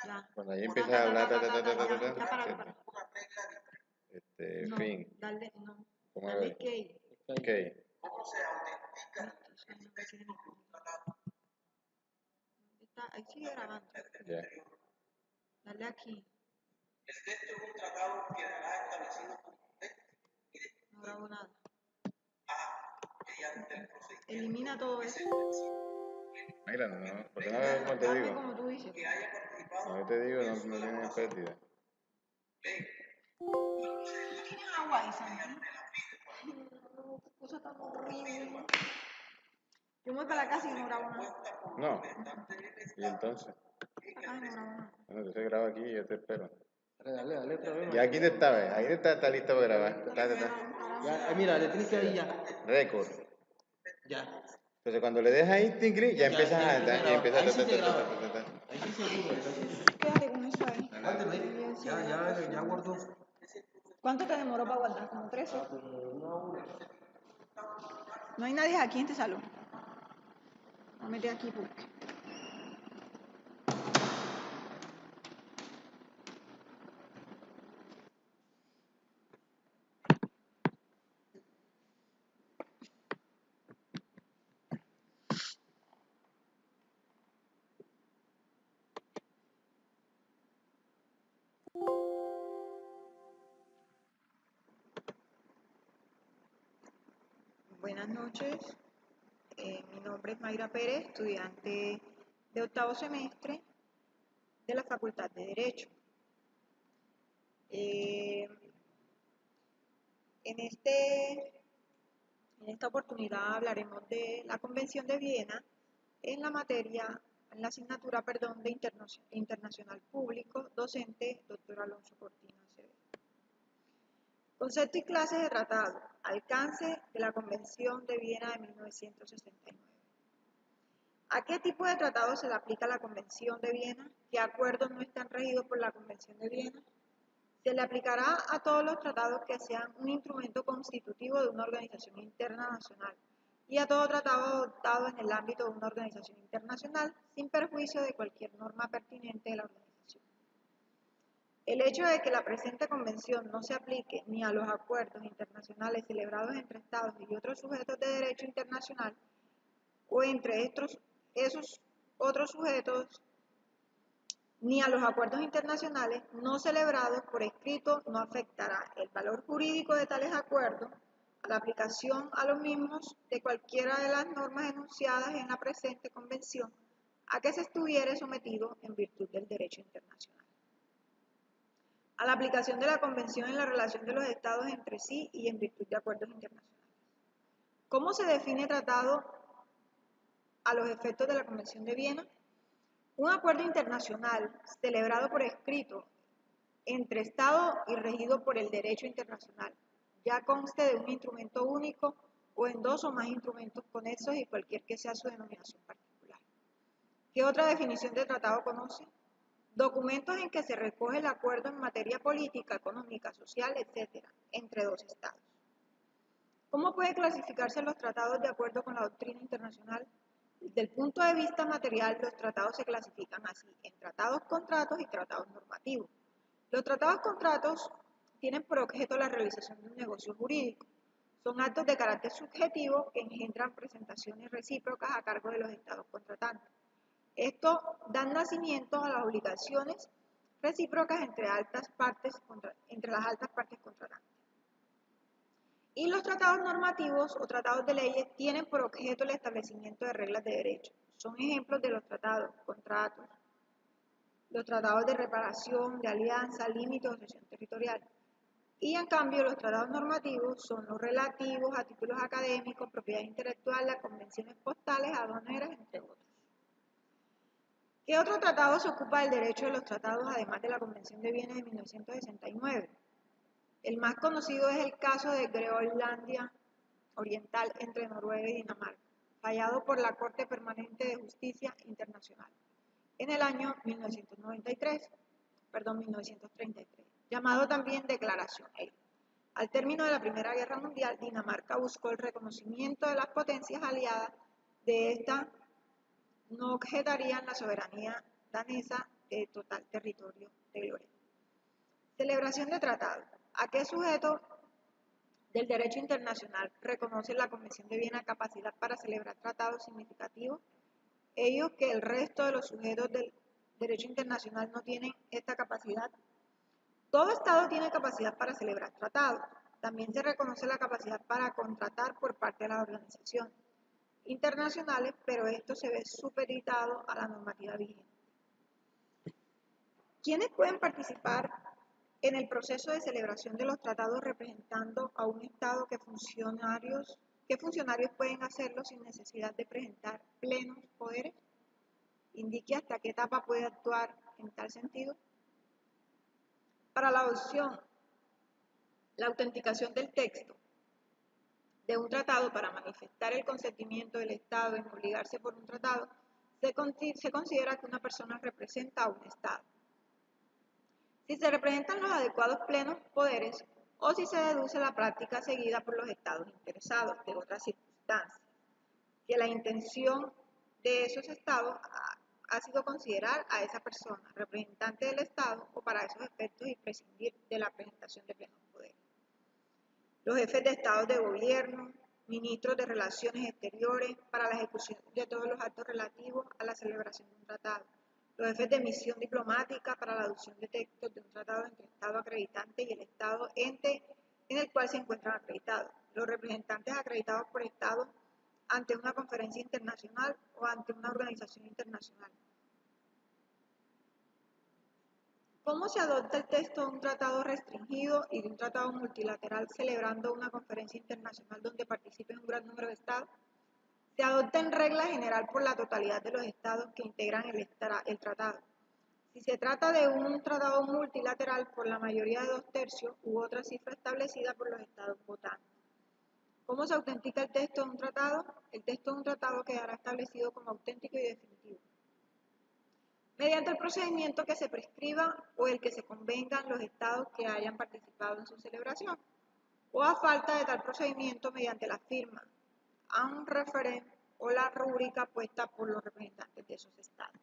Ya. Cuando ahí empiezas a hablar, Ya para. ¿entiendes? No, Fin, dale, no. ¿cómo Dale es? escape. Ok, Ay, no me tiene ni cuenta. Está, ahí sigue grabando. ya. Dale aquí. No grabo nada. Elimina todo eso. Mira, no, porque no, como te Hazme digo, como tú dices. como te digo, no, no tiene pérdida. ¿Tienes agua ahí, Santi? No, qué cosa tan horrible. Yo me voy para la casa y yo no grabo nada. No, y entonces, Ay, no grabo nada. bueno, entonces graba aquí y yo te espero. Dale otra vez, Y aquí te está, ¿ves? Ahí está listo para grabar. Ya, mira, le tienes que ir ya. Récord. Ya. Entonces cuando le des ahí, tingri, ya empiezas Ya a, empieza a y grabar. empieza Ahí sí te graba. ta. Ahí sí seguro. Quédate con eso ahí. Aguántalo ahí. Ya guardó. ¿Cuánto te demoró para guardar? ¿Como 13? No hay nadie aquí en este salón. Voy a meter aquí porque. Buenas noches. Mi nombre es Mayra Pérez, estudiante de octavo semestre de la Facultad de Derecho. Eh, en, en esta oportunidad hablaremos de la Convención de Viena en la materia, en la asignatura, perdón, de Internacional Público, docente, doctor Alonso Cortina Acevedo. Concepto y clases de tratado, alcance de la Convención de Viena de 1969. ¿A qué tipo de tratado se le aplica la Convención de Viena? ¿Qué acuerdos no están regidos por la Convención de Viena? Se le aplicará a todos los tratados que sean un instrumento constitutivo de una organización internacional y a todo tratado adoptado en el ámbito de una organización internacional sin perjuicio de cualquier norma pertinente de la organización. El hecho de que la presente convención no se aplique ni a los acuerdos internacionales celebrados entre Estados y otros sujetos de derecho internacional o entre esos otros sujetos ni a los acuerdos internacionales no celebrados por escrito no afectará el valor jurídico de tales acuerdos, a la aplicación a los mismos de cualquiera de las normas enunciadas en la presente convención a que se estuviere sometido en virtud del derecho internacional. A la aplicación de la convención en la relación de los estados entre sí y en virtud de acuerdos internacionales. ¿Cómo se define tratado a los efectos de la Convención de Viena? Un acuerdo internacional celebrado por escrito entre Estado y regido por el derecho internacional, ya conste de un instrumento único o en dos o más instrumentos conexos y cualquier que sea su denominación particular. ¿Qué otra definición de tratado conoce? Documentos en que se recoge el acuerdo en materia política, económica, social, etc., entre dos Estados. ¿Cómo puede clasificarse los tratados de acuerdo con la doctrina internacional? Desde el punto de vista material, los tratados se clasifican así, en tratados, contratos y tratados normativos. Los tratados contratos tienen por objeto la realización de un negocio jurídico. Son actos de carácter subjetivo que engendran presentaciones recíprocas a cargo de los estados contratantes. Esto da nacimiento a las obligaciones recíprocas entre las altas partes contratantes. Y los tratados normativos o tratados de leyes tienen por objeto el establecimiento de reglas de derecho. Son ejemplos de los tratados, contratos, los tratados de reparación, de alianza, límite o cesión territorial. Y en cambio los tratados normativos son los relativos a títulos académicos, propiedad intelectual, las convenciones postales, aduaneras, entre otros. ¿Qué otro tratado se ocupa del derecho de los tratados además de la Convención de Viena de 1969? El más conocido es el caso de Groenlandia Oriental entre Noruega y Dinamarca, fallado por la Corte Permanente de Justicia Internacional en el año 1933, llamado también Declaración EI. Al término de la Primera Guerra Mundial, Dinamarca buscó el reconocimiento de las potencias aliadas de esta no objetarían la soberanía danesa total territorio de Gloria. Celebración de tratados. ¿A qué sujeto del derecho internacional reconoce la Convención de Viena capacidad para celebrar tratados significativos? Ellos que el resto de los sujetos del derecho internacional no tienen esta capacidad. Todo Estado tiene capacidad para celebrar tratados. También se reconoce la capacidad para contratar por parte de las organizaciones internacionales, pero esto se ve supeditado a la normativa vigente. ¿Quiénes pueden participar en el proceso de celebración de los tratados representando a un Estado? ¿Qué funcionarios pueden hacerlo sin necesidad de presentar plenos poderes? Indique hasta qué etapa puede actuar en tal sentido. Para la adopción, la autenticación del texto de un tratado para manifestar el consentimiento del Estado en obligarse por un tratado, se considera que una persona representa a un Estado. Si se representan los adecuados plenos poderes o si se deduce la práctica seguida por los Estados interesados de otras circunstancias, que la intención de esos Estados ha sido considerar a esa persona representante del Estado o para esos efectos y prescindir de la presentación de plenos poderes. Los jefes de estados de gobierno, ministros de relaciones exteriores para la ejecución de todos los actos relativos a la celebración de un tratado, los jefes de misión diplomática para la adopción de textos de un tratado entre Estado acreditante y el Estado ente en el cual se encuentran acreditados, los representantes acreditados por Estado ante una conferencia internacional o ante una organización internacional. ¿Cómo se adopta el texto de un tratado restringido y de un tratado multilateral celebrando una conferencia internacional donde participen un gran número de estados? Se adopta en regla general por la totalidad de los estados que integran el tratado. Si se trata de un tratado multilateral, por la mayoría de 2/3 u otra cifra establecida por los estados votantes. ¿Cómo se autentica el texto de un tratado? El texto de un tratado quedará establecido como auténtico y definitivo mediante el procedimiento que se prescriba o el que se convengan los estados que hayan participado en su celebración, o a falta de tal procedimiento mediante la firma, un referéndum o la rúbrica puesta por los representantes de esos estados.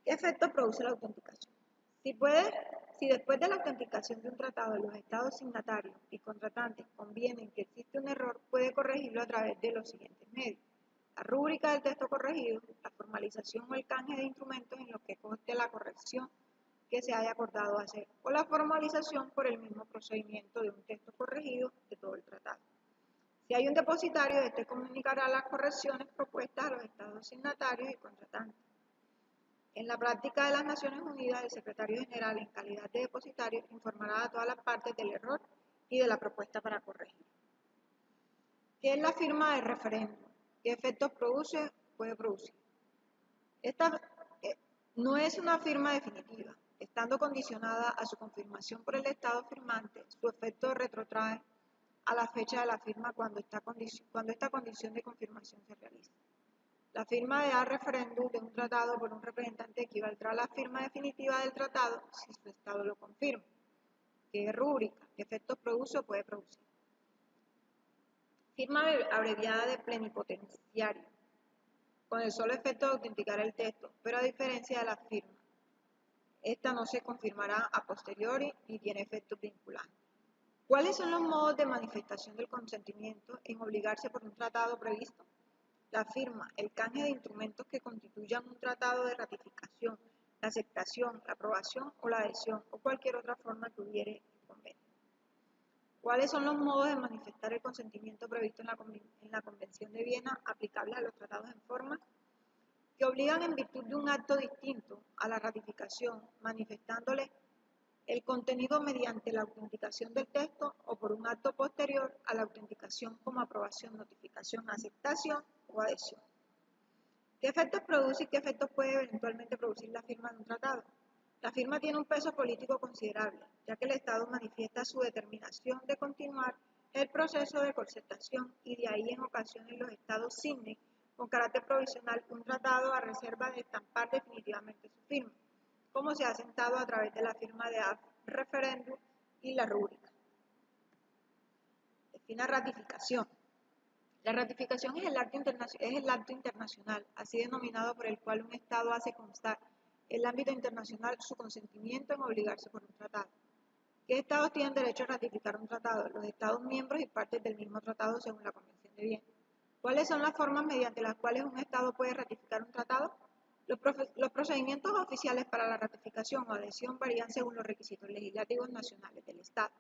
¿Qué efecto produce la autenticación? Si después de la autenticación de un tratado los estados signatarios y contratantes convienen que existe un error, puede corregirlo a través de los siguientes medios: la rúbrica del texto corregido, la formalización o el canje de instrumentos en los que conste la corrección que se haya acordado hacer, o la formalización por el mismo procedimiento de un texto corregido de todo el tratado. Si hay un depositario, este comunicará las correcciones propuestas a los estados signatarios y contratantes. En la práctica de las Naciones Unidas, el secretario general, en calidad de depositario, informará a todas las partes del error y de la propuesta para corregir. ¿Qué es la firma de referéndum? ¿Qué efectos puede producir? Esta no es una firma definitiva. Estando condicionada a su confirmación por el Estado firmante, su efecto retrotrae a la fecha de la firma cuando esta condición de confirmación se realiza. La firma de referéndum de un tratado por un representante equivaldrá a la firma definitiva del tratado si su Estado lo confirma. ¿Qué rúbrica? ¿Qué efectos produce o puede producir? Firma abreviada de plenipotenciario, con el solo efecto de autenticar el texto, pero a diferencia de la firma, esta no se confirmará a posteriori ni tiene efectos vinculantes. ¿Cuáles son los modos de manifestación del consentimiento en obligarse por un tratado previsto? La firma, el canje de instrumentos que constituyan un tratado de ratificación, la aceptación, la aprobación o la adhesión o cualquier otra forma que hubiere el convenio. ¿Cuáles son los modos de manifestar el consentimiento previsto en la Convención de Viena aplicables a los tratados en forma? Que obligan en virtud de un acto distinto a la ratificación, manifestándole el contenido mediante la autenticación del texto o por un acto posterior a la autenticación como aprobación, notificación, aceptación o adhesión. ¿Qué efectos produce y qué efectos puede eventualmente producir la firma de un tratado? La firma tiene un peso político considerable, ya que el Estado manifiesta su determinación de continuar el proceso de concertación y de ahí en ocasiones los Estados signen con carácter provisional un tratado a reserva de estampar definitivamente su firma, como se ha sentado a través de la firma de referéndum y la rúbrica. Defina ratificación. La ratificación es el acto internacional, así denominado, por el cual un Estado hace constar el ámbito internacional su consentimiento en obligarse por un tratado. ¿Qué estados tienen derecho a ratificar un tratado? Los estados miembros y partes del mismo tratado según la Convención de Viena. ¿Cuáles son las formas mediante las cuales un estado puede ratificar un tratado? Los procedimientos oficiales para la ratificación o adhesión varían según los requisitos legislativos nacionales del estado.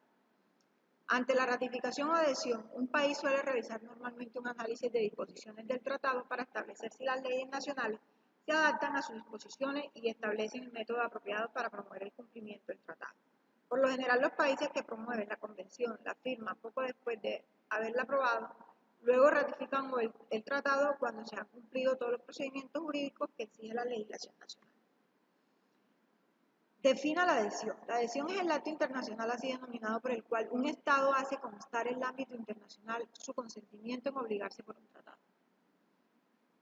Ante la ratificación o adhesión, un país suele realizar normalmente un análisis de disposiciones del tratado para establecer si las leyes nacionales se adaptan a sus disposiciones y establecen el método apropiado para promover el cumplimiento del tratado. Por lo general, los países que promueven la convención la firman poco después de haberla aprobado, luego ratifican el tratado cuando se han cumplido todos los procedimientos jurídicos que exige la legislación nacional. Defina la adhesión. La adhesión es el acto internacional así denominado por el cual un Estado hace constar en el ámbito internacional su consentimiento en obligarse por un tratado.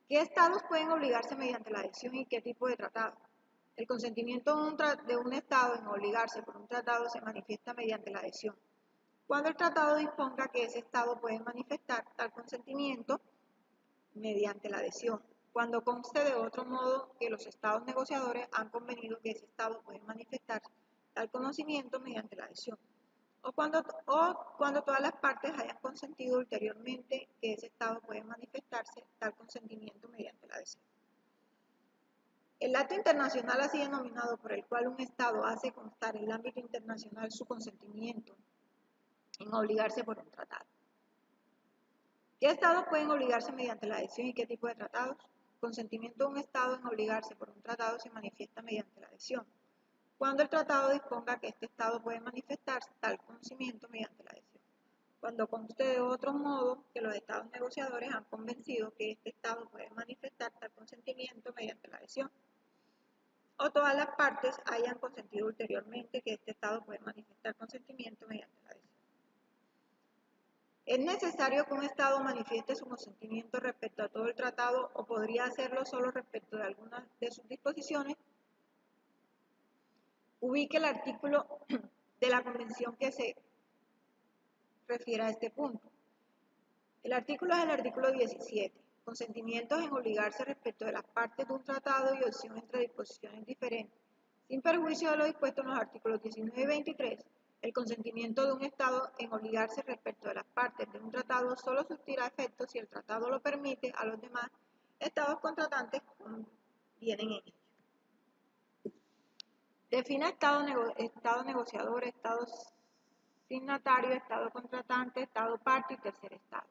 ¿Qué Estados pueden obligarse mediante la adhesión y qué tipo de tratado? El consentimiento de un Estado en obligarse por un tratado se manifiesta mediante la adhesión. Cuando el tratado disponga que ese Estado puede manifestar tal consentimiento mediante la adhesión. Cuando conste de otro modo que los estados negociadores han convenido que ese estado puede manifestar tal conocimiento mediante la adhesión, o cuando todas las partes hayan consentido ulteriormente que ese estado puede manifestarse tal consentimiento mediante la adhesión. El acto internacional así denominado por el cual un estado hace constar en el ámbito internacional su consentimiento en obligarse por un tratado. ¿Qué estados pueden obligarse mediante la adhesión y qué tipo de tratados? El consentimiento de un estado en obligarse por un tratado se manifiesta mediante la adhesión, cuando el tratado disponga que este estado puede manifestar tal conocimiento mediante la adhesión, cuando conste de otro modo que los estados negociadores han convencido que este estado puede manifestar tal consentimiento mediante la adhesión, o todas las partes hayan consentido ulteriormente que este estado puede manifestar consentimiento mediante la adhesión. ¿Es necesario que un Estado manifieste su consentimiento respecto a todo el tratado o podría hacerlo solo respecto de algunas de sus disposiciones? Ubique el artículo de la Convención que se refiere a este punto. El artículo es el artículo 17. Consentimientos en obligarse respecto de las partes de un tratado y opción entre disposiciones diferentes. Sin perjuicio de lo dispuesto en los artículos 19 y 23, el consentimiento de un Estado en obligarse respecto de las partes de un tratado solo surtirá efecto si el tratado lo permite a los demás Estados contratantes convienen en ello. Define Estado negociador, Estado signatario, Estado contratante, Estado parte y tercer Estado.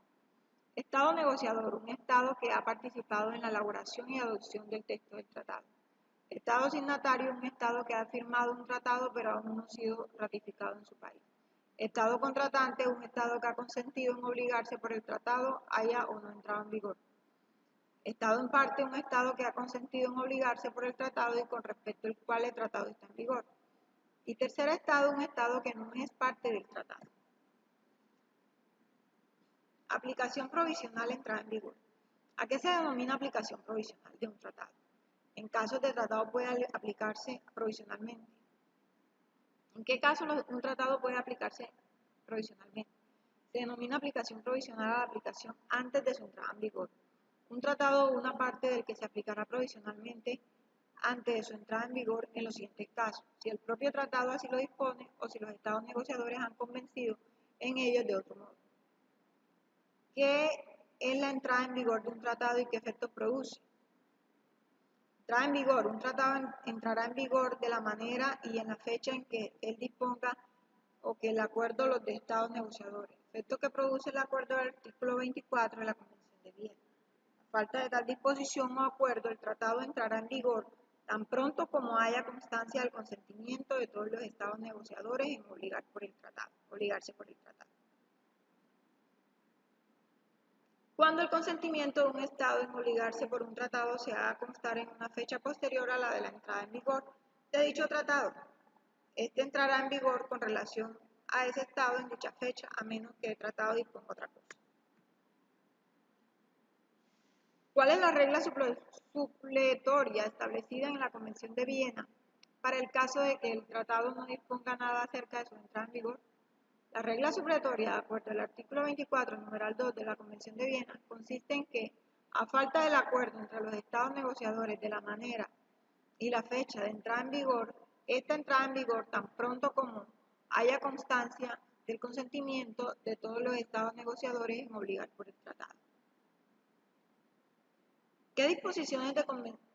Estado negociador, un Estado que ha participado en la elaboración y adopción del texto del tratado. Estado signatario, un Estado que ha firmado un tratado pero aún no ha sido ratificado en su país. Estado contratante, un Estado que ha consentido en obligarse por el tratado, haya o no entrado en vigor. Estado en parte, un Estado que ha consentido en obligarse por el tratado y con respecto al cual el tratado está en vigor. Y tercer Estado, un Estado que no es parte del tratado. Aplicación provisional, entrada en vigor. ¿A qué se denomina aplicación provisional de un tratado? En casos de tratado puede aplicarse provisionalmente. ¿En qué caso un tratado puede aplicarse provisionalmente? Se denomina aplicación provisional a la aplicación antes de su entrada en vigor. Un tratado o una parte del que se aplicará provisionalmente antes de su entrada en vigor en los siguientes casos, si el propio tratado así lo dispone o si los estados negociadores han convencido en ellos de otro modo. ¿Qué es la entrada en vigor de un tratado y qué efectos produce? Entrada en vigor. Un tratado entrará en vigor de la manera y en la fecha en que él disponga o que el acuerdo los de estados negociadores. Efecto que produce el acuerdo del artículo 24 de la Convención de Viena. A falta de tal disposición o acuerdo, el tratado entrará en vigor tan pronto como haya constancia del consentimiento de todos los estados negociadores en obligarse por el tratado. Cuando el consentimiento de un Estado en obligarse por un tratado se haga constar en una fecha posterior a la de la entrada en vigor de dicho tratado, este entrará en vigor con relación a ese Estado en dicha fecha, a menos que el tratado disponga otra cosa. ¿Cuál es la regla supletoria establecida en la Convención de Viena para el caso de que el tratado no disponga nada acerca de su entrada en vigor? La regla supletoria, de acuerdo al artículo 24, numeral 2 de la Convención de Viena, consiste en que, a falta del acuerdo entre los estados negociadores de la manera y la fecha de entrada en vigor, esta entrada en vigor tan pronto como haya constancia del consentimiento de todos los estados negociadores en obligar por el tratado. ¿Qué disposiciones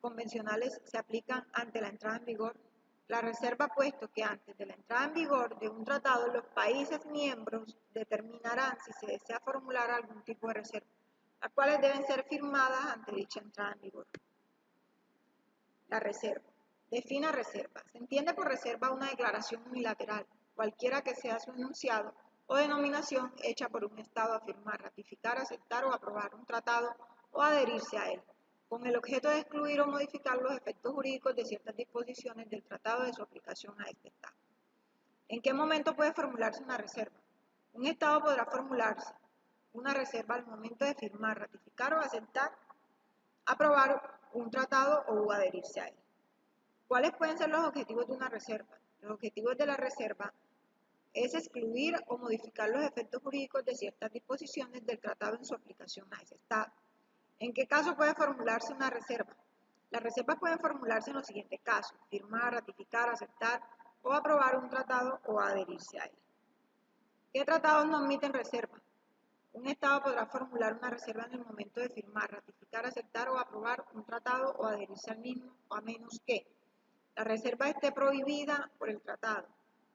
convencionales se aplican ante la entrada en vigor? La reserva ha puesto que antes de la entrada en vigor de un tratado, los países miembros determinarán si se desea formular algún tipo de reserva, las cuales deben ser firmadas ante dicha entrada en vigor. La reserva. Defina reserva. Se entiende por reserva una declaración unilateral, cualquiera que sea su enunciado o denominación hecha por un Estado a firmar, ratificar, aceptar o aprobar un tratado o adherirse a él, con el objeto de excluir o modificar los efectos jurídicos de ciertas disposiciones del tratado de su aplicación a este Estado. ¿En qué momento puede formularse una reserva? Un Estado podrá formularse una reserva al momento de firmar, ratificar o aceptar, aprobar un tratado o adherirse a él. ¿Cuáles pueden ser los objetivos de una reserva? Los objetivos de la reserva es excluir o modificar los efectos jurídicos de ciertas disposiciones del tratado en su aplicación a ese Estado. ¿En qué caso puede formularse una reserva? Las reservas pueden formularse en los siguientes casos: firmar, ratificar, aceptar o aprobar un tratado o adherirse a él. ¿Qué tratados no admiten reserva? Un Estado podrá formular una reserva en el momento de firmar, ratificar, aceptar o aprobar un tratado o adherirse al mismo, a menos que la reserva esté prohibida por el tratado,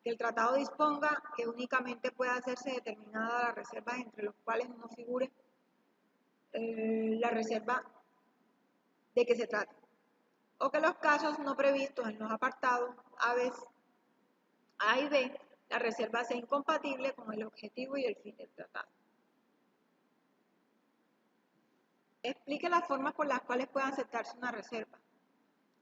que el tratado disponga que únicamente pueda hacerse determinada las reservas entre los cuales no figure la reserva de que se trata, o que los casos no previstos en los apartados A y B, la reserva sea incompatible con el objetivo y el fin del tratado. Explique las formas por las cuales puede aceptarse una reserva.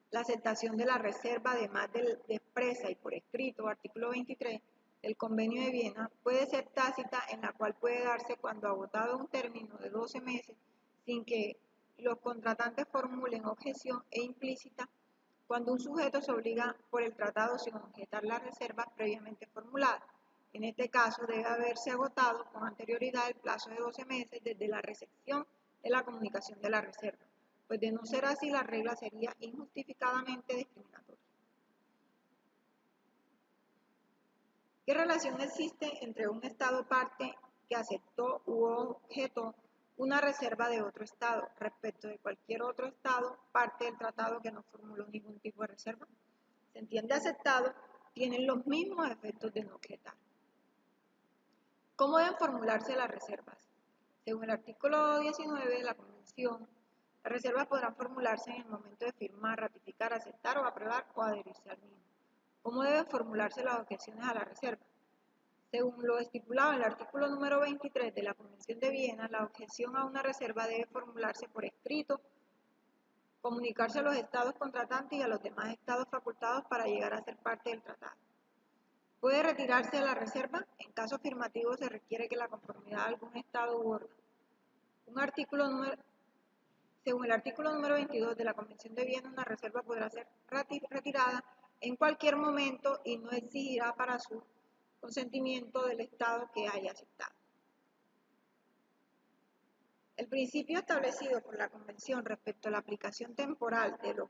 La aceptación de la reserva, además de expresa y por escrito, artículo 23 del Convenio de Viena, puede ser tácita, en la cual puede darse cuando agotado un término de 12 meses sin que los contratantes formulen objeción, e implícita cuando un sujeto se obliga por el tratado sin objetar las reservas previamente formuladas. En este caso debe haberse agotado con anterioridad el plazo de 12 meses desde la recepción de la comunicación de la reserva, pues de no ser así la regla sería injustificadamente discriminatoria. ¿Qué relación existe entre un Estado parte que aceptó u objetó una reserva de otro Estado respecto de cualquier otro Estado parte del tratado que no formuló ningún tipo de reserva? Se entiende aceptado, tienen los mismos efectos de no objetar. ¿Cómo deben formularse las reservas? Según el artículo 19 de la Convención, las reservas podrán formularse en el momento de firmar, ratificar, aceptar o aprobar o adherirse al mismo. ¿Cómo deben formularse las objeciones a la reserva? Según lo estipulado en el artículo número 23 de la Convención de Viena, la objeción a una reserva debe formularse por escrito, comunicarse a los estados contratantes y a los demás estados facultados para llegar a ser parte del tratado. ¿Puede retirarse de la reserva? En caso afirmativo se requiere que la conformidad de algún estado u órgano. Según el artículo número 22 de la Convención de Viena, una reserva podrá ser retirada en cualquier momento y no exigirá para su consentimiento del Estado que haya aceptado. El principio establecido por la Convención respecto a la aplicación temporal de los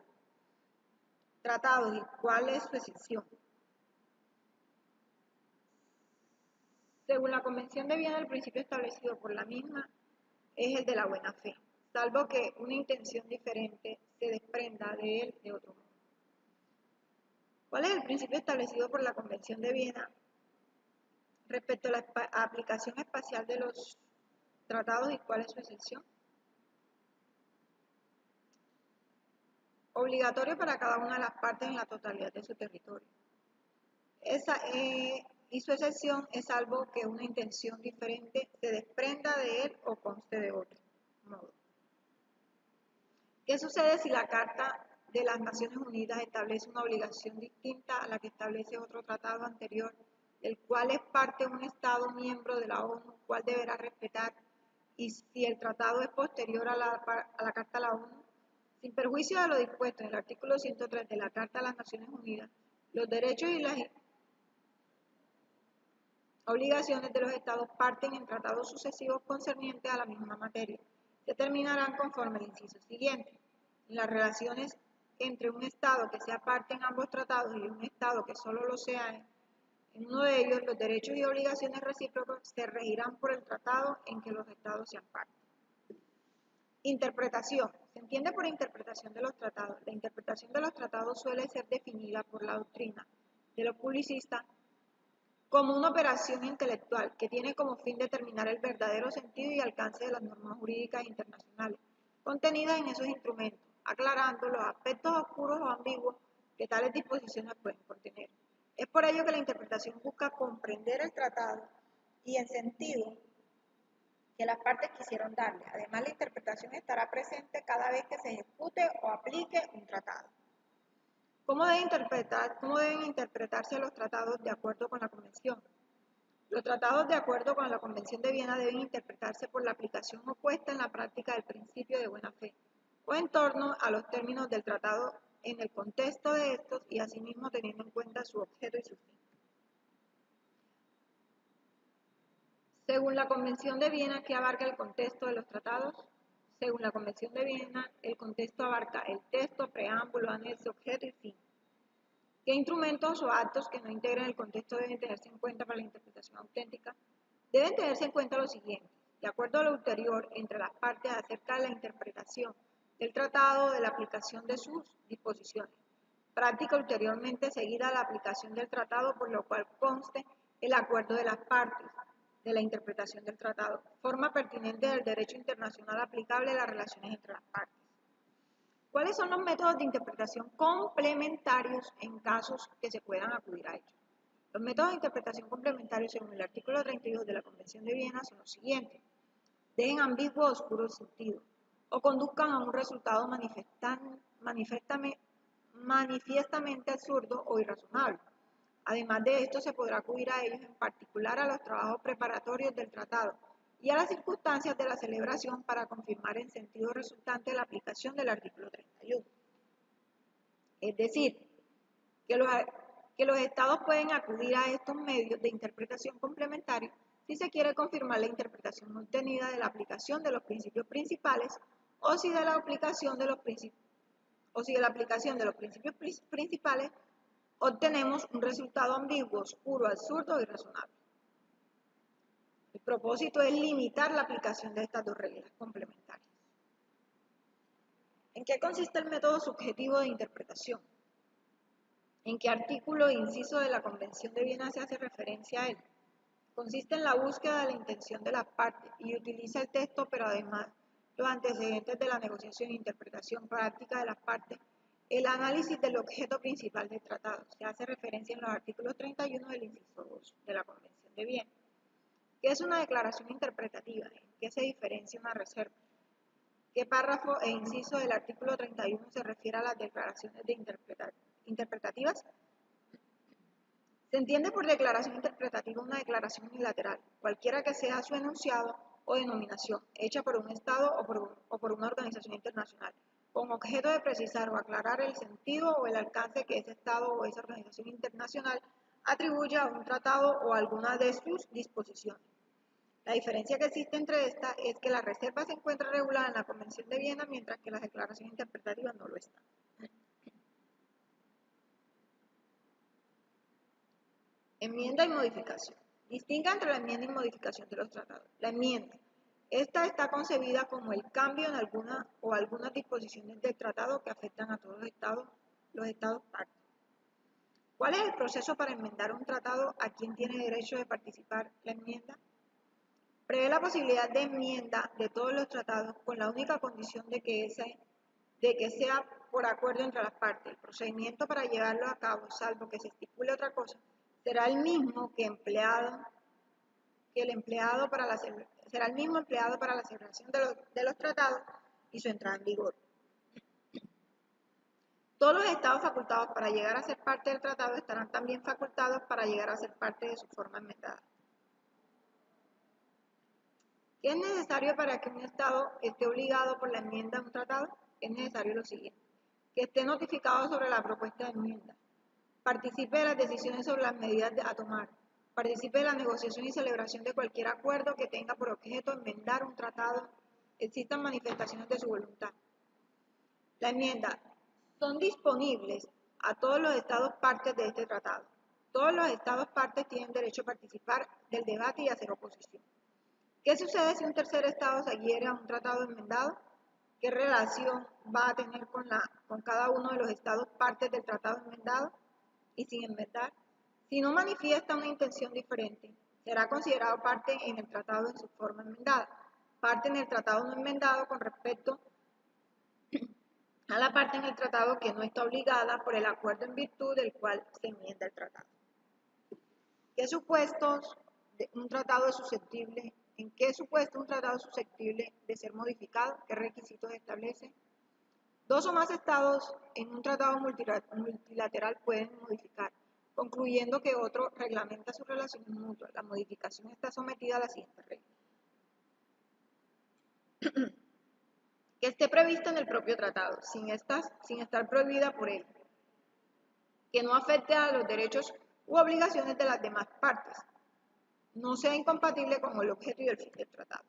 tratados y cuál es su excepción. Según la Convención de Viena, el principio establecido por la misma es el de la buena fe, salvo que una intención diferente se desprenda de él de otro modo. ¿Cuál es el principio establecido por la Convención de Viena respecto a la aplicación espacial de los tratados y cuál es su excepción? Obligatorio para cada una de las partes en la totalidad de su territorio. Y su excepción es salvo que una intención diferente se desprenda de él o conste de otro modo. ¿Qué sucede si la Carta de las Naciones Unidas establece una obligación distinta a la que establece otro tratado anterior, del cual es parte un Estado miembro de la ONU, cual deberá respetar, y si el tratado es posterior a la Carta de la ONU? Sin perjuicio de lo dispuesto en el artículo 103 de la Carta de las Naciones Unidas, los derechos y las obligaciones de los Estados parten en tratados sucesivos concernientes a la misma materia. Determinarán conforme al inciso siguiente. En las relaciones entre un Estado que sea parte en ambos tratados y un Estado que solo lo sea en uno de ellos, los derechos y obligaciones recíprocos se regirán por el tratado en que los Estados sean parte. Interpretación. Se entiende por interpretación de los tratados. La interpretación de los tratados suele ser definida por la doctrina de los publicistas como una operación intelectual que tiene como fin determinar el verdadero sentido y alcance de las normas jurídicas internacionales contenidas en esos instrumentos, aclarando los aspectos oscuros o ambiguos que tales disposiciones pueden contener. Es por ello que la interpretación busca comprender el tratado y el sentido que las partes quisieron darle. Además, la interpretación estará presente cada vez que se ejecute o aplique un tratado. ¿Cómo deben interpretarse los tratados de acuerdo con la Convención? Los tratados de acuerdo con la Convención de Viena deben interpretarse por la aplicación o puesta en la práctica del principio de buena fe, o en torno a los términos del tratado en el contexto de estos y asimismo teniendo en cuenta su objeto y su fin. Según la Convención de Viena, ¿qué abarca el contexto de los tratados? Según la Convención de Viena, el contexto abarca el texto, preámbulo, anexo, objeto y fin. ¿Qué instrumentos o actos que no integren el contexto deben tenerse en cuenta para la interpretación auténtica? Deben tenerse en cuenta lo siguiente. De acuerdo a lo ulterior entre las partes acerca de la interpretación del tratado o de la aplicación de sus disposiciones. Práctica ulteriormente seguida a la aplicación del tratado, por lo cual conste el acuerdo de las partes de la interpretación del tratado. Forma pertinente del derecho internacional aplicable a las relaciones entre las partes. ¿Cuáles son los métodos de interpretación complementarios en casos que se puedan acudir a ellos? Los métodos de interpretación complementarios, según el artículo 32 de la Convención de Viena, son los siguientes. Dejen ambiguo o oscuro el sentido, o conduzcan a un resultado manifiestamente absurdo o irrazonable. Además de esto, se podrá acudir a ellos, en particular a los trabajos preparatorios del tratado y a las circunstancias de la celebración para confirmar el sentido resultante de la aplicación del artículo 31. Es decir, que los estados pueden acudir a estos medios de interpretación complementaria si se quiere confirmar la interpretación obtenida de la aplicación de los principios principales o si de la aplicación de los principios principales obtenemos un resultado ambiguo, oscuro, absurdo o irrazonable. El propósito es limitar la aplicación de estas dos reglas complementarias. ¿En qué consiste el método subjetivo de interpretación? ¿En qué artículo e inciso de la Convención de Viena se hace referencia a él? Consiste en la búsqueda de la intención de las partes y utiliza el texto, pero además los antecedentes de la negociación e interpretación práctica de las partes, el análisis del objeto principal del tratado. Se hace referencia en los artículos 31 del inciso 2 de la Convención de Viena. ¿Qué es una declaración interpretativa? ¿En qué se diferencia una reserva? ¿Qué párrafo e inciso del artículo 31 se refiere a las declaraciones interpretativas? Se entiende por declaración interpretativa una declaración unilateral, cualquiera que sea su enunciado o denominación, hecha por un Estado o por una organización internacional, con objeto de precisar o aclarar el sentido o el alcance que ese Estado o esa organización internacional atribuye a un tratado o alguna de sus disposiciones. La diferencia que existe entre estas es que la reserva se encuentra regulada en la Convención de Viena, mientras que las declaraciones interpretativas no lo están. Enmienda y modificación. Distinga entre la enmienda y modificación de los tratados. La enmienda. Esta está concebida como el cambio en alguna o algunas disposiciones del tratado que afectan a todos los estados partes. ¿Cuál es el proceso para enmendar un tratado? ¿A quién tiene derecho de participar la enmienda? Prevé la posibilidad de enmienda de todos los tratados con la única condición de que sea por acuerdo entre las partes. El procedimiento para llevarlo a cabo, salvo que se estipule otra cosa, será el mismo empleado para la celebración de los tratados y su entrada en vigor. Todos los estados facultados para llegar a ser parte del tratado estarán también facultados para llegar a ser parte de su forma enmendada. ¿Qué es necesario para que un estado esté obligado por la enmienda a un tratado? Es necesario lo siguiente: que esté notificado sobre la propuesta de enmienda, participe de las decisiones sobre las medidas a tomar, participe de la negociación y celebración de cualquier acuerdo que tenga por objeto enmendar un tratado, existan manifestaciones de su voluntad. La enmienda son disponibles a todos los estados partes de este tratado. Todos los estados partes tienen derecho a participar del debate y a hacer oposición. ¿Qué sucede si un tercer estado se adhiere a un tratado enmendado? ¿Qué relación va a tener con cada uno de los estados partes del tratado enmendado y sin enmendar? Si no manifiesta una intención diferente, será considerado parte en el tratado en su forma enmendada, parte en el tratado no enmendado con respecto a la parte en el tratado que no está obligada por el acuerdo en virtud del cual se enmienda el tratado. ¿Qué supuestos un tratado es susceptible? ¿En qué supuesto un tratado es susceptible de ser modificado? ¿Qué requisitos establece? Dos o más estados en un tratado multilateral pueden modificar, concluyendo que otro reglamenta sus relaciones mutuas. La modificación está sometida a las siguientes reglas. Que esté prevista en el propio tratado, sin estar prohibida por él. Que no afecte a los derechos u obligaciones de las demás partes. No sea incompatible con el objeto y el fin del tratado.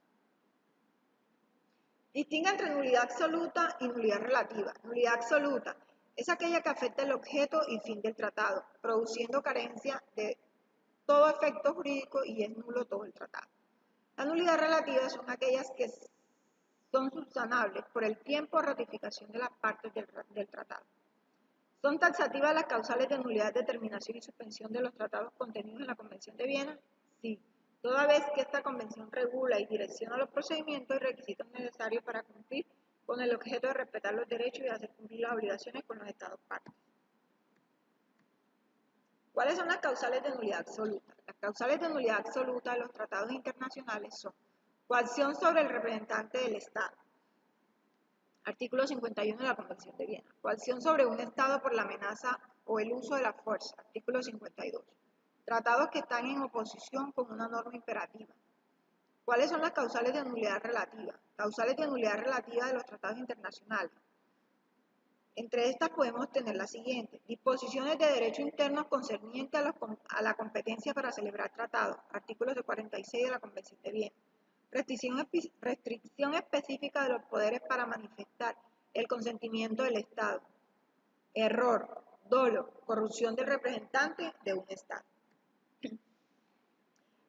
Distinga entre nulidad absoluta y nulidad relativa. Nulidad absoluta es aquella que afecta el objeto y fin del tratado, produciendo carencia de todo efecto jurídico y es nulo todo el tratado. La nulidad relativa son aquellas que son subsanables por el tiempo de ratificación de las partes del tratado. ¿Son taxativas las causales de nulidad, determinación y suspensión de los tratados contenidos en la Convención de Viena? Sí, toda vez que esta convención regula y direcciona los procedimientos y requisitos necesarios para cumplir con el objeto de respetar los derechos y hacer cumplir las obligaciones con los estados partes. ¿Cuáles son las causales de nulidad absoluta? Las causales de nulidad absoluta de los tratados internacionales son coacción sobre el representante del Estado, artículo 51 de la Convención de Viena. Coacción sobre un Estado por la amenaza o el uso de la fuerza, artículo 52. Tratados que están en oposición con una norma imperativa. ¿Cuáles son las causales de nulidad relativa? Causales de nulidad relativa de los tratados internacionales. Entre estas podemos tener las siguientes. Disposiciones de derecho interno concernientes a la competencia para celebrar tratados, artículos de 46 de la Convención de Viena. Restricción específica de los poderes para manifestar el consentimiento del Estado. Error, dolo, corrupción del representante de un Estado.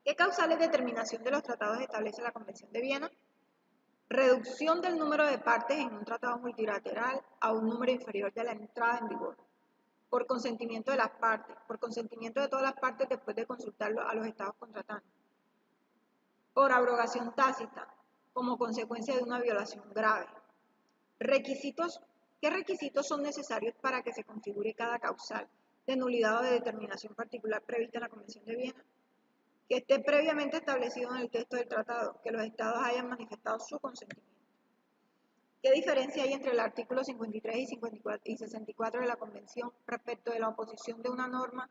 ¿Qué causales de terminación de los tratados establece la Convención de Viena? Reducción del número de partes en un tratado multilateral a un número inferior de la entrada en vigor. Por consentimiento de las partes, por consentimiento de todas las partes después de consultarlo a los estados contratantes. Por abrogación tácita, como consecuencia de una violación grave. ¿Qué requisitos son necesarios para que se configure cada causal de nulidad o de determinación particular prevista en la Convención de Viena? Que esté previamente establecido en el texto del tratado, que los estados hayan manifestado su consentimiento. ¿Qué diferencia hay entre el artículo 53 y 64 de la Convención respecto de la oposición de una norma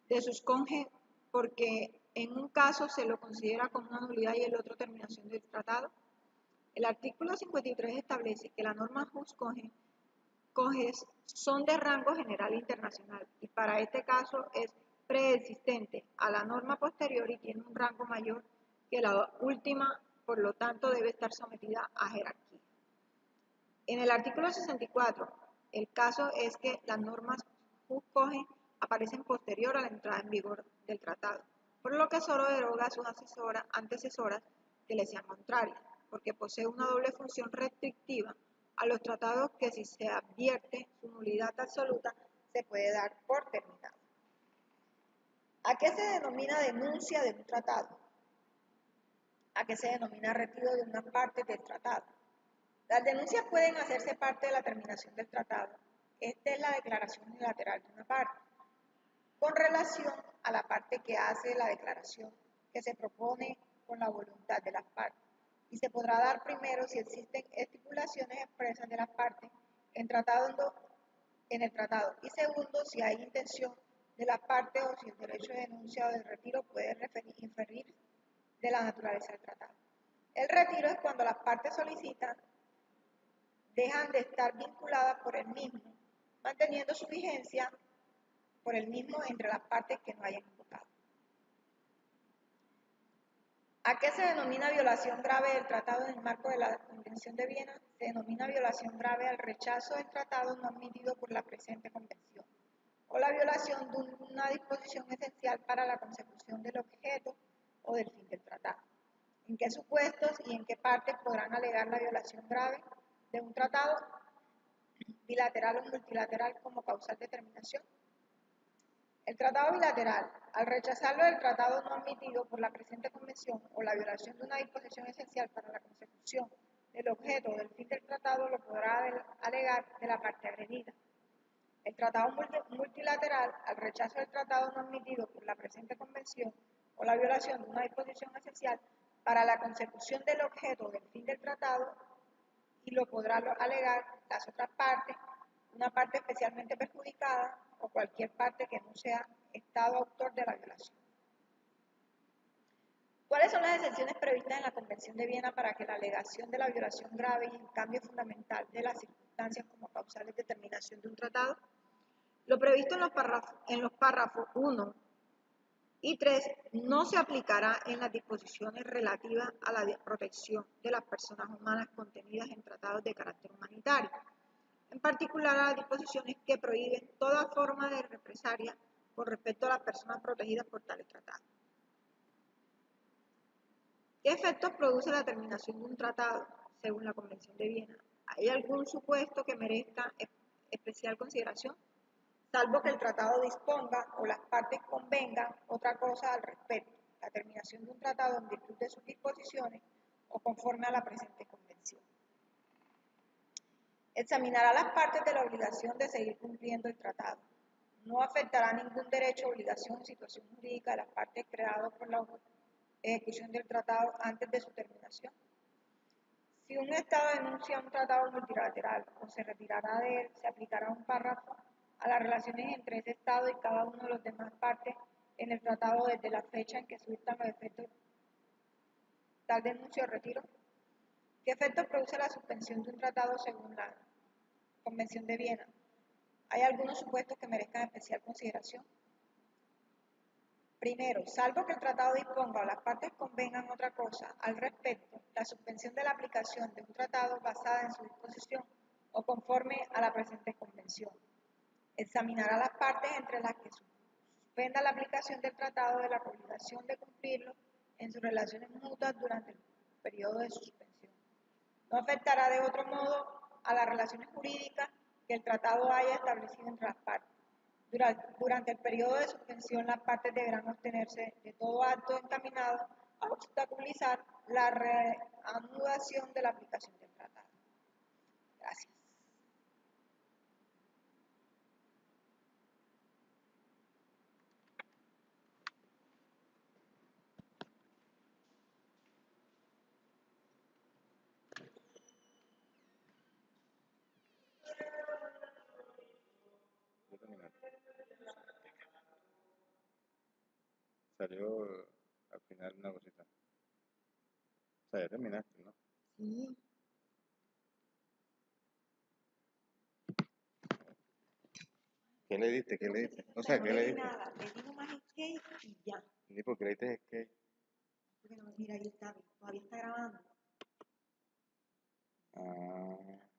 de sus cónyuges porque en un caso se lo considera como una nulidad y el otro terminación del tratado? El artículo 53 establece que las normas jus cogens son de rango general e internacional y para este caso es preexistente a la norma posterior y tiene un rango mayor que la última, por lo tanto debe estar sometida a jerarquía. En el artículo 64, el caso es que las normas jus cogens aparecen posterior a la entrada en vigor del tratado, por lo que solo deroga a sus antecesoras que le sean contrarias, porque posee una doble función restrictiva a los tratados que si se advierte su nulidad absoluta se puede dar por terminado. ¿A qué se denomina denuncia de un tratado? ¿A qué se denomina retiro de una parte del tratado? Las denuncias pueden hacerse parte de la terminación del tratado. Esta es la declaración unilateral de una parte, con relación a la parte que hace la declaración que se propone con la voluntad de las partes, y se podrá dar primero si existen estipulaciones expresas de las partes en el tratado, y segundo si hay intención de las partes o si el derecho de denuncia o de retiro puede inferir de la naturaleza del tratado. El retiro es cuando las partes solicitan dejan de estar vinculadas por el mismo, manteniendo su vigencia por el mismo entre las partes que no hayan invocado. ¿A qué se denomina violación grave del tratado en el marco de la Convención de Viena? Se denomina violación grave al rechazo del tratado no admitido por la presente convención, o la violación de una disposición esencial para la consecución del objeto o del fin del tratado. ¿En qué supuestos y en qué partes podrán alegar la violación grave de un tratado bilateral o multilateral como causal de terminación? El tratado bilateral, al rechazarlo del tratado no admitido por la presente convención o la violación de una disposición esencial para la consecución del objeto o del fin del tratado, lo podrá alegar de la parte agredida. El tratado multilateral, al rechazo del tratado no admitido por la presente convención o la violación de una disposición esencial para la consecución del objeto o del fin del tratado, y lo podrá alegar las otras partes, una parte especialmente perjudicada o cualquier parte que no sea Estado autor de la violación. ¿Cuáles son las excepciones previstas en la Convención de Viena para que la alegación de la violación grave y el cambio fundamental de las circunstancias como causales de terminación de un tratado? Lo previsto en los párrafos 1 y 3 no se aplicará en las disposiciones relativas a la protección de las personas humanas contenidas en tratados de carácter humanitario, en particular a las disposiciones que prohíben toda forma de represalia con respecto a las personas protegidas por tales tratados. ¿Qué efectos produce la terminación de un tratado según la Convención de Viena? ¿Hay algún supuesto que merezca especial consideración? Salvo que el tratado disponga o las partes convengan otra cosa al respecto, la terminación de un tratado en virtud de sus disposiciones o conforme a la presente convención. Examinará las partes de la obligación de seguir cumpliendo el tratado. No afectará ningún derecho, obligación o situación jurídica de las partes creadas por la ejecución del tratado antes de su terminación. Si un Estado denuncia un tratado multilateral o se retirará de él, se aplicará un párrafo a las relaciones entre ese Estado y cada una de las demás partes en el tratado desde la fecha en que surtan los efectos tal denuncia o retiro. ¿Qué efectos produce la suspensión de un tratado según la Convención de Viena? ¿Hay algunos supuestos que merezcan especial consideración? Primero, salvo que el tratado disponga o las partes convengan otra cosa al respecto, la suspensión de la aplicación de un tratado basada en su disposición o conforme a la presente convención. Examinará las partes entre las que suspenda la aplicación del tratado de la obligación de cumplirlo en sus relaciones mutuas durante el periodo de suspensión. No afectará de otro modo a las relaciones jurídicas que el tratado haya establecido entre las partes. Durante el periodo de suspensión, las partes deberán abstenerse de todo acto encaminado a obstaculizar la reanudación de la aplicación del tratado. Gracias. Salió al final una cosita. O sea, ya terminaste, ¿no? Sí. ¿Qué le diste? ¿Qué le diste? O sea, no ¿qué le le di diste? nada, le di nomás escape y ya. Ni porque le diste skate. Porque no, mira, ahí está, todavía está grabando. Ah.